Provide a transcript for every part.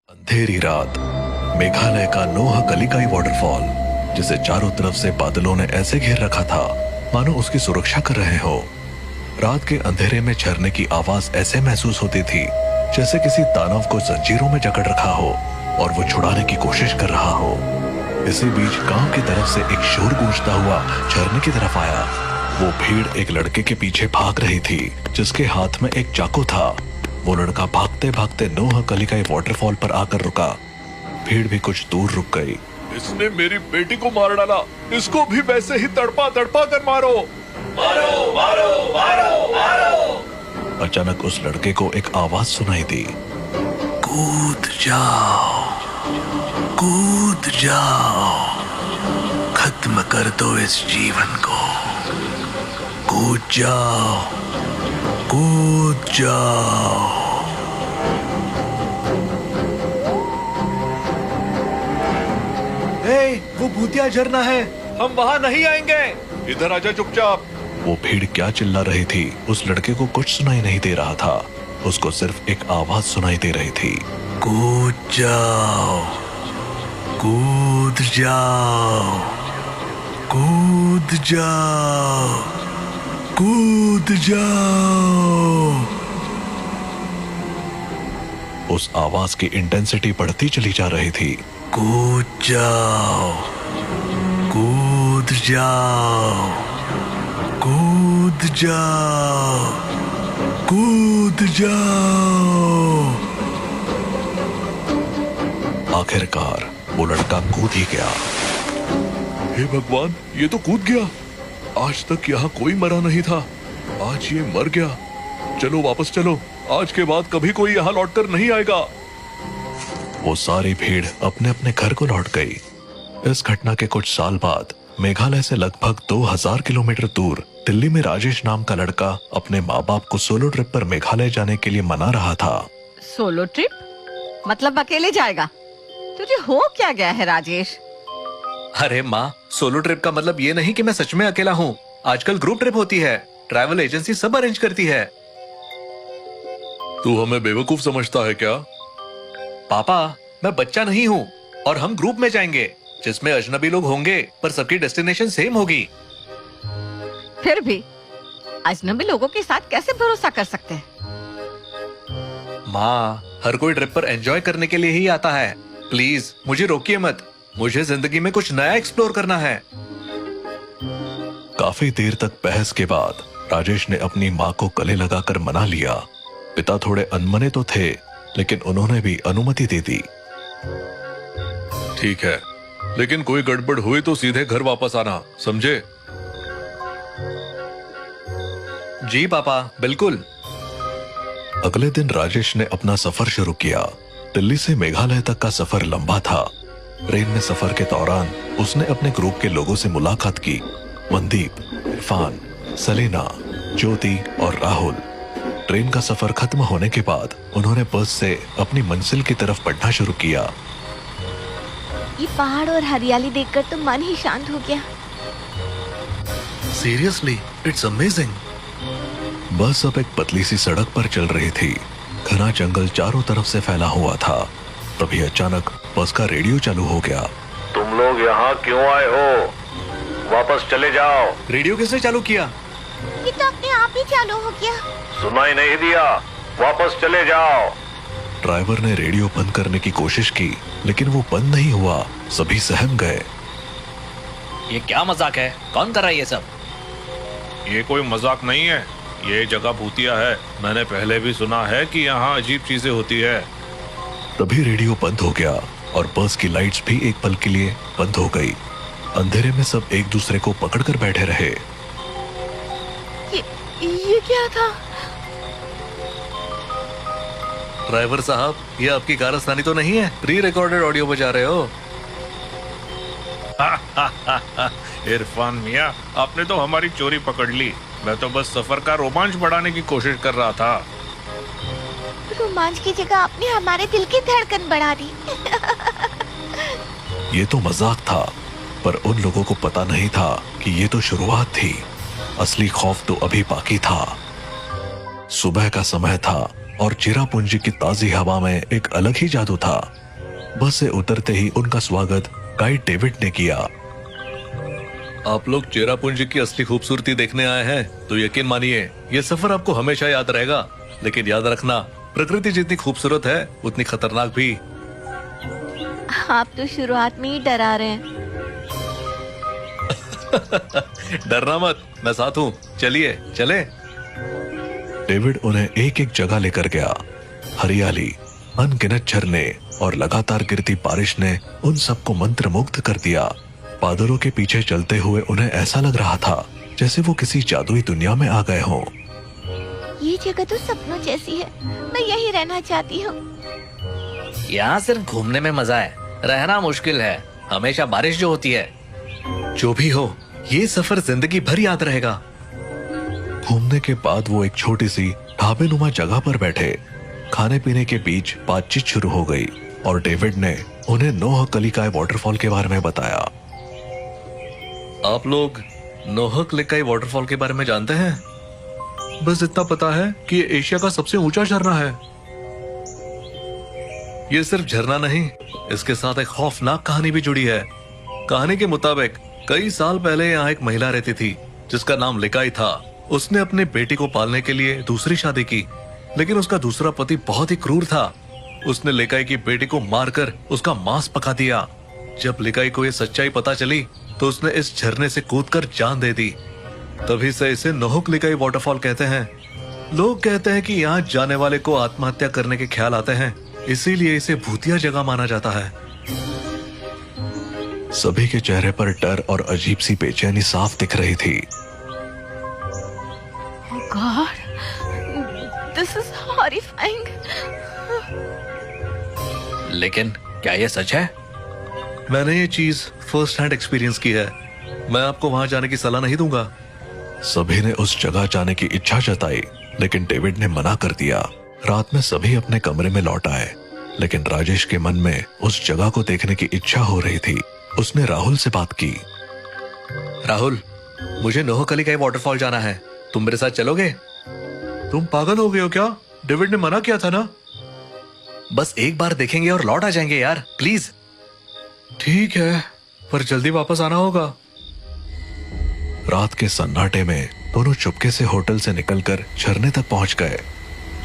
अंधेरी रात, मेघालय का नोह कलिकाई वाटरफॉल, जिसे चारों तरफ से बादलों ने ऐसे घेर रखा था मानो उसकी सुरक्षा कर रहे हो। रात के अंधेरे में झरने की आवाज ऐसे महसूस होती थी जैसे किसी दानव को जंजीरों में जकड़ रखा हो और वो छुड़ाने की कोशिश कर रहा हो। इसी बीच गांव की तरफ से एक शोर गूंजता हुआ झरने की तरफ आया। वो भीड़ एक लड़के के पीछे भाग रही थी जिसके हाथ में एक चाकू था। वो लड़का भागते भागते नोह कलिकाई वाटरफॉल पर आकर रुका। भीड़ भी कुछ दूर रुक गई। इसने मेरी बेटी को मार डाला, इसको भी वैसे ही तड़पा तड़पा कर मारो। मारो मारो मारो मारो। अचानक उस लड़के को एक आवाज सुनाई दी, कूद जाओ, कूद जाओ, खत्म कर दो इस जीवन को, कूद जाओ, कूद जाओ। वो भूतिया झरना है, हम वहाँ नहीं आएंगे। इधर आजा चुपचाप। वो भीड़ क्या चिल्ला रही थी उस लड़के को कुछ सुनाई नहीं दे रहा था। उसको सिर्फ एक आवाज सुनाई दे रही थी, कूद जाओ, कूद जाओ, कूद जाओ, कूद जाओ। उस आवाज की इंटेंसिटी बढ़ती चली जा रही थी। कूद जाओ, कूद जाओ, कूद जाओ, कूद जाओ। आखिरकार वो लड़का कूद ही गया। हे भगवान, ये तो कूद गया। आज तक यहाँ कोई मरा नहीं था, आज ये मर गया। चलो वापस चलो, आज के बाद कभी कोई यहाँ लौटकर नहीं आएगा। वो सारी भीड़ अपने अपने घर को लौट गई। इस घटना के कुछ साल बाद मेघालय से लगभग 2000 किलोमीटर दूर दिल्ली में राजेश नाम का लड़का अपने माँ बाप को सोलो ट्रिप पर मेघालय जाने के लिए मना रहा था। Solo trip? मतलब अकेले जाएगा? तुझे हो क्या गया है राजेश? अरे माँ, सोलो ट्रिप का मतलब ये नहीं कि मैं सच में अकेला हूँ। आजकल ग्रुप ट्रिप होती है, ट्रैवल एजेंसी सब अरेंज करती है। तू हमें बेवकूफ समझता है क्या? पापा, मैं बच्चा नहीं हूँ और हम ग्रुप में जाएंगे जिसमें अजनबी लोग होंगे पर सबकी डेस्टिनेशन सेम होगी। फिर भी अजनबी लोगों के साथ कैसे भरोसा कर सकते हैं? माँ, हर कोई ट्रिप पर एंजॉय करने के लिए ही आता है। प्लीज मुझे रोकिए मत, मुझे जिंदगी में कुछ नया एक्सप्लोर करना है। काफी देर तक बहस के बाद राजेश ने अपनी माँ को गले लगाकर मना लिया। पिता थोड़े अनमने तो थे, लेकिन उन्होंने भी अनुमति दे दी। ठीक है, लेकिन कोई गड़बड़ हुई तो सीधे घर वापस आना, समझे? जी पापा, बिल्कुल। अगले दिन राजेश ने अपना सफर शुरू किया। दिल्ली से मेघालय तक का सफर लंबा था। ट्रेन में सफर के दौरान उसने अपने ग्रुप के लोगों से मुलाकात की। मनदीप, इरफान, सलीना, ज्योति और राहुल। ट्रेन का सफर खत्म होने के बाद उन्होंने बस से अपनी मंजिल की तरफ बढ़ना शुरू किया। ये पहाड़ और हरियाली देखकर तो मन ही शांत हो गया। Seriously, it's amazing. बस अब एक पतली सी सड़क पर चल रही थी। घना जंगल चारों तरफ से फैला हुआ था। तभी अचानक बस का रेडियो चालू हो गया। तुम लोग यहाँ क्यों आए हो? वापस चले जाओ। रेडियो किसने चालू किया? ये तो अपने आप ही चालू हो गया। सुनाई नहीं दिया? वापस चले जाओ। ड्राइवर ने रेडियो बंद करने की कोशिश की, लेकिन वो बंद नहीं हुआ। सभी सहम गए। ये क्या मजाक है? कौन कर रहा है ये सब? ये कोई मजाक नहीं है, ये जगह भूतिया है। मैंने पहले भी सुना है कि यहाँ अजीब चीजें होती है। तभी रेडियो बंद हो गया और बस की लाइट्स भी एक पल के लिए बंद हो गई। अंधेरे में सब एक दूसरे को पकड़कर बैठे रहे। ये क्या था? ड्राइवर साहब, ये आपकी कारस्तानी तो नहीं है? प्री रिकॉर्डेड ऑडियो बजा रहे हो? इरफान मियाँ, आपने तो हमारी चोरी पकड़ ली। मैं तो बस सफर का रोमांच बढ़ाने की कोशिश कर रहा था। रोमांच की जगह आपने हमारे दिल की धड़कन बढ़ा दी। ये तो मजाक था, पर उन लोगों को पता नहीं था कि ये तो शुरुआत थी। असली खौफ तो अभी बाकी था। सुबह का समय था और चिरापुंजी की ताजी हवा में एक अलग ही जादू था। बस से उतरते ही उनका स्वागत गाइड डेविड ने किया। आप लोग चेरापूंजी की असली खूबसूरती देखने आए हैं तो यकीन मानिए ये सफर आपको हमेशा याद रहेगा। लेकिन याद रखना, प्रकृति जितनी खूबसूरत है उतनी खतरनाक भी। आप तो शुरुआत में ही डरा रहे हैं। डरना मत, मैं साथ हूँ, चलिए चले। डेविड उन्हें एक एक जगह लेकर गया। हरियाली, अनगिनत झरने और लगातार गिरती बारिश ने उन सबको मंत्रमुग्ध कर दिया। बादलों के पीछे चलते हुए उन्हें ऐसा लग रहा था जैसे वो किसी जादुई दुनिया में आ गए हों। ये जगह तो सपनों जैसी है, मैं यही रहना चाहती हूँ। यहाँ सिर्फ घूमने में मजा है, रहना मुश्किल है। हमेशा बारिश जो होती है। जो भी हो, ये सफर जिंदगी भर याद रहेगा। घूमने के बाद वो एक छोटी सी ढाबे नुमा जगह पर बैठे। खाने पीने के बीच बातचीत शुरू हो गई और डेविड ने उन्हें नोह कलिकाई वाटरफॉल के बारे में बताया। आप लोग नोह कलिकाई वाटरफॉल के बारे में जानते हैं? बस इतना पता है कि ये एशिया का सबसे ऊंचा झरना है। ये सिर्फ झरना नहीं, इसके साथ एक खौफनाक कहानी भी जुड़ी है। कहानी के मुताबिक कई साल पहले यहाँ एक महिला रहती थी जिसका नाम लिकाई था। उसने अपने बेटी को पालने के लिए दूसरी शादी की, लेकिन उसका दूसरा पति बहुत ही क्रूर था। उसने लिकाई की बेटी को मारकर उसका मांस पका दिया। जब लिकाई को ये सच्चाई पता चली तो उसने इस झरने से कूदकर जान दे दी। तभी से इसे नोह कलिकाई वाटरफॉल कहते हैं। लोग कहते हैं कि यहाँ जाने वाले को आत्महत्या करने के ख्याल आते हैं, इसीलिए इसे भूतिया जगह माना जाता है। सभी के चेहरे पर डर और अजीब सी बेचैनी साफ दिख रही थी। Oh God, this is horrifying. लेकिन क्या ये सच है? मैंने ये चीज फर्स्ट हैंड एक्सपीरियंस की है। मैं आपको वहां जाने की सलाह नहीं दूंगा। सभी ने उस जगह जाने की इच्छा जताई, लेकिन डेविड ने मना कर दिया। रात में सभी अपने कमरे में लौट आए, लेकिन राजेश के मन में उस जगह को देखने की इच्छा हो रही थी। उसने राहुल से बात की। राहुल, मुझे नोह कलिकाई वाटरफॉल जाना है, तुम मेरे साथ चलोगे? तुम पागल हो गए हो क्या? डेविड ने मना किया था ना। बस एक बार देखेंगे और लौट आ जाएंगे यार, प्लीज। ठीक है, पर जल्दी वापस आना होगा। रात के सन्नाटे में दोनों चुपके से होटल से निकलकर झरने तक पहुंच गए।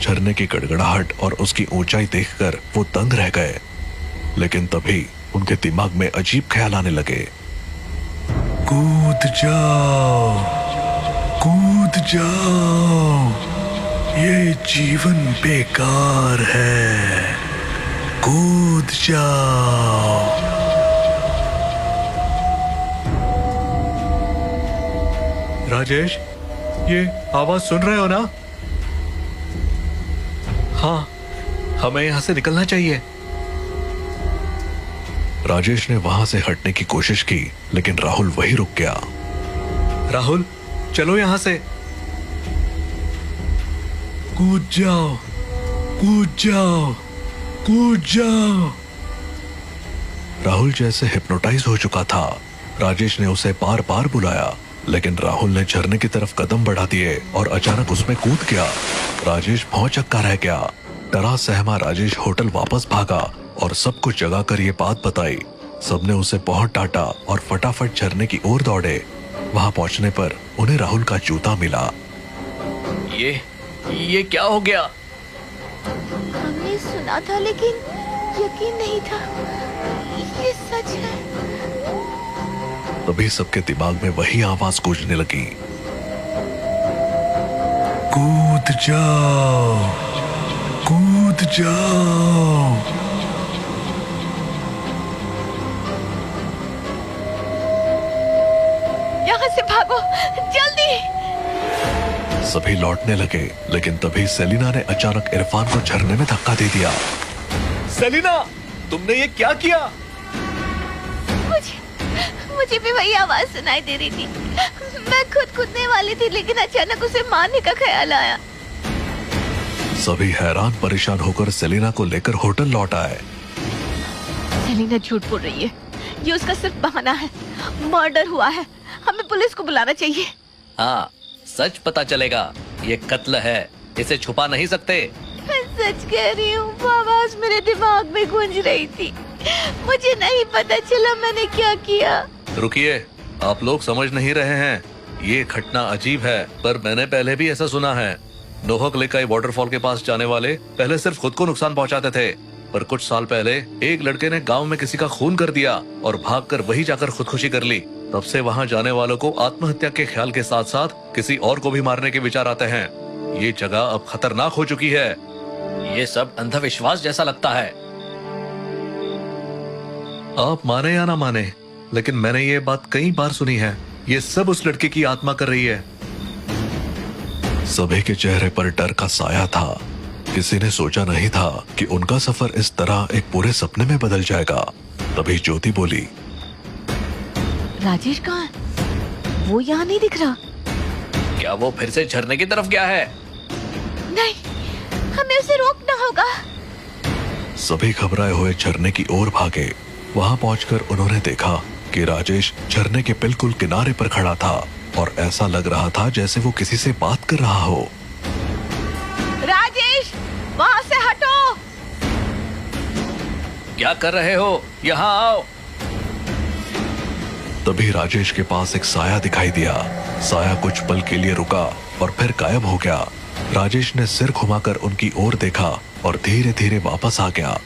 झरने की गड़गड़ाहट और उसकी ऊंचाई देखकर वो दंग रह गए, लेकिन तभी उनके दिमाग में अजीब ख्याल आने लगे। कूद जाओ, कूद जाओ, ये जीवन बेकार है, कूद जाओ। राजेश, ये आवाज सुन रहे हो ना? हाँ, हमें यहाँ से निकलना चाहिए। राजेश ने वहां से हटने की कोशिश की, लेकिन राहुल वहीं रुक गया। राहुल, चलो यहाँ से। कूद जाओ, कूद जाओ, कूद जाओ। राहुल जैसे हिप्नोटाइज हो चुका था। राजेश ने उसे बार बार बुलाया, लेकिन राहुल ने झरने की तरफ कदम बढ़ा दिए और अचानक उसमें कूद गया। राजेश भौंचक्का रह गया। डरा सहमा राजेश होटल वापस भागा और सबको जगाकर ये बात बताई। सबने उसे बहुत डांटा और फटाफट झरने की ओर दौड़े। वहां पहुंचने पर उन्हें राहुल का जूता मिला। ये क्या हो गया? हमने सुना था लेकिन यकीन नहीं था, ये सच है। तभी सबके दिमाग में वही आवाज गूंजने लगी। कूद जाओ, कूद जाओ। यहाँ से भागो, जल्दी। सभी लौटने लगे, लेकिन तभी सेलिना ने अचानक इरफान को झरने में धक्का दे दिया। सेलिना, तुमने ये क्या किया? मुझे भी वही आवाज सुनाई दे रही थी। मैं खुद कूदने वाली थी, लेकिन अचानक उसे मारने का ख्याल आया। सभी हैरान परेशान होकर सेलिना को लेकर होटल लौट आए। सेलिना झूठ बोल रही है, ये उसका सिर्फ बहाना है। मर्डर हुआ है, हमें पुलिस को बुलाना चाहिए। हाँ, सच पता चलेगा। ये कत्ल है, इसे छुपा नहीं सकते। सच कह रही हूँ, वो आवाज मेरे दिमाग में गूंज रही थी। मुझे नहीं पता चला मैंने क्या किया। रुकिए, आप लोग समझ नहीं रहे हैं। ये घटना अजीब है, पर मैंने पहले भी ऐसा सुना है। नोहक लेकाई वाटरफॉल के पास जाने वाले पहले सिर्फ खुद को नुकसान पहुंचाते थे, पर कुछ साल पहले एक लड़के ने गांव में किसी का खून कर दिया और भागकर वही जाकर खुदकुशी कर ली। तब से वहां जाने वालों को आत्महत्या के ख्याल के साथ साथ किसी और को भी मारने के विचार आते हैं। ये जगह अब खतरनाक हो चुकी है। ये सब अंधविश्वास जैसा लगता है। आप माने या ना माने, लेकिन मैंने ये बात कई बार सुनी है। ये सब उस लड़के की आत्मा कर रही है। सभी के चेहरे पर डर का साया था। किसी ने सोचा नहीं था कि उनका सफर इस तरह एक पूरे सपने में बदल जाएगा। तभी ज्योति बोली, राजेश कहाँ है? वो यहाँ नहीं दिख रहा। क्या वो फिर से झरने की तरफ गया है? नहीं, हमें उसे रोकना होगा। सभी घबराए हुए झरने की ओर भागे। वहां पहुंचकर उन्होंने देखा कि राजेश झरने के बिल्कुल किनारे पर खड़ा था और ऐसा लग रहा था जैसे वो किसी से बात कर रहा हो। राजेश, वहाँ से हटो। क्या कर रहे हो? यहाँ आओ। तभी राजेश के पास एक साया दिखाई दिया। साया कुछ पल के लिए रुका और फिर गायब हो गया। राजेश ने सिर घुमाकर उनकी ओर देखा और धीरे धीरे वापस आ गया।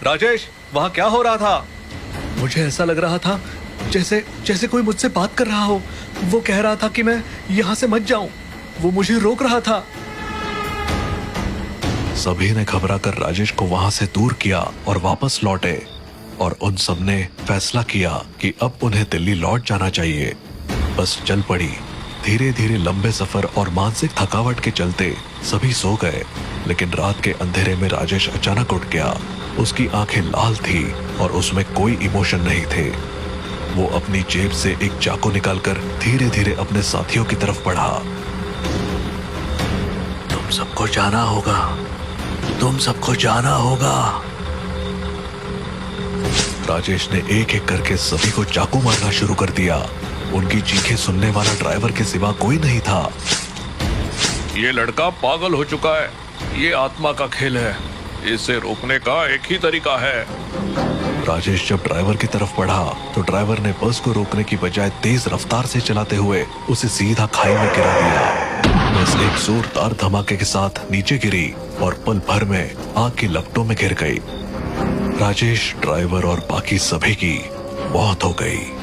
राजेश, वहाँ क्या हो रहा था? मुझे ऐसा लग रहा था जैसे जैसे कोई मुझसे बात कर रहा हो। वो कह रहा था कि मैं यहाँ से मत जाऊं। वो मुझे रोक रहा था। सभी ने घबराकर राजेश को वहां से दूर किया और वापस लौटे, और उन सब ने फैसला किया कि अब उन्हें दिल्ली लौट जाना चाहिए। बस चल पड़ी। धीरे धीरे लंबे सफर और मानसिक थकावट के चलते सभी सो गए, लेकिन रात के अंधेरे में राजेश अचानक उठ गया। उसकी आंखें लाल थी और उसमें कोई इमोशन नहीं थे। वो अपनी जेब से एक चाकू निकालकर धीरे धीरे अपने साथियों की तरफ बढ़ा। तुम सबको जाना होगा, तुम सबको जाना होगा। राजेश ने एक एक करके सभी को चाकू मारना शुरू कर दिया। उनकी चीखें सुनने वाला ड्राइवर के सिवा कोई नहीं था। ये लड़का पागल हो चुका है। ये आत्मा का खेल है। इसे रोकने का एक ही तरीका है। राजेश जब ड्राइवर की तरफ बढ़ा तो ड्राइवर ने बस को रोकने की बजाय तेज रफ्तार से चलाते हुए उसे सीधा खाई में गिरा दिया। बस एक जोरदार धमाके के साथ नीचे गिरी और पल भर में आग की लपटों में घिर गई। राजेश, ड्राइवर और बाकी सभी की मौत हो गई।